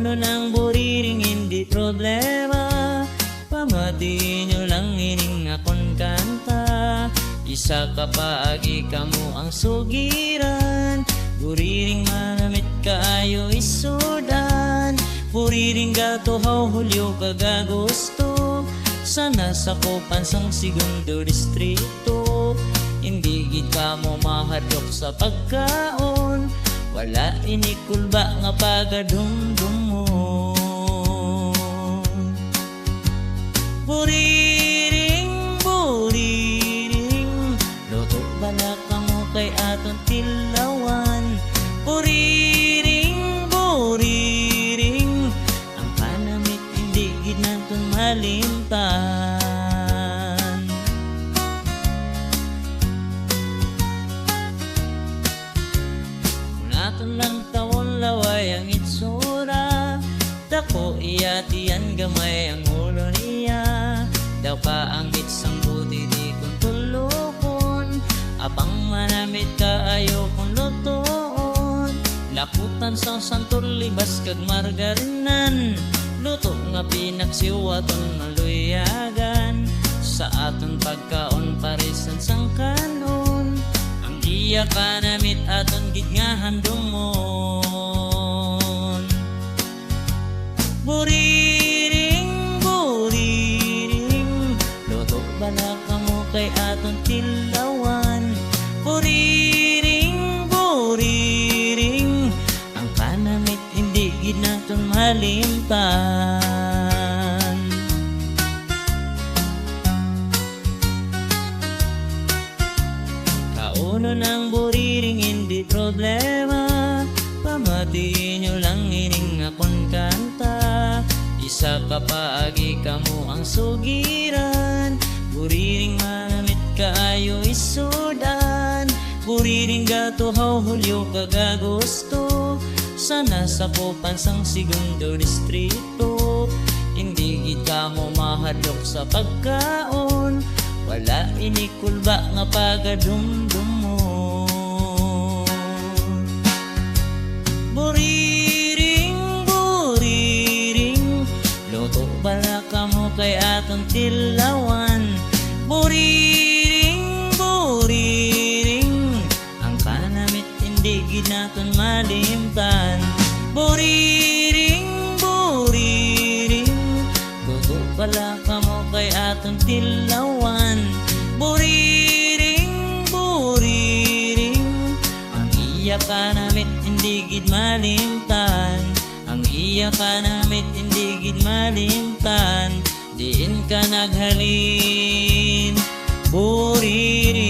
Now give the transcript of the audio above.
Kauno ng buriring hindi problema, pamati nyo lang ining akong kanta. Isa ka paagi kamo ang sugiran, buriring manamit kaayo isudan. Buriring gatuhaw hulyo kagagusto, sana sa Kopansang segundo distrito. Hindi gid kamo mahadlok sa pagkaon, wala inikulba nga pagadumdumon. Buriring, buriring, luto ba na kamo kay aton tilawan? Buriring, buriring, ang panamit hindi gid naton malimtan. Naton lang tawon laway ang itsura, dako iyatian gamay ang ulo niya. Daw pa ang itsang buti di kong tulukon, abang manamit kaayo kong lutoon. Laputan sa santol libas kag margarinan, luto nga pinaksiwaton maluyagan. Sa aton pagkaon parisan sang kanon, ang iya ka namit aton gid nga handumon. Buriring, buriring, luto ba na kamo kay aton tilawan? Buriring, buriring, ang panamit hindi gid naton malimtan. Kauno ng buriring hindi problema, pamati nyo lang ining akong kanta. Isa ka paagi kamo ang sugiran, buriring manamit kaayo isudan. Buriring gatuhaw hulyo kagagusto, sana sa Kopansang segundo distrito. Hindi gid kamo mahadlok sa pagkaon, wala inikulba nga pagadumdumon. Buriring, buriring, luto bala kamo kay aton tilawan? Buriring, buriring, ang panamit hindi gid naton malimtan. Buriring, buriring, luto bala kamo kay aton tilawan? Buriring, buriring, ang iya ka namit hindi gid malimtan. Ang iya ka namit hindi gid malimtan. Diin ka naghalin, buriring.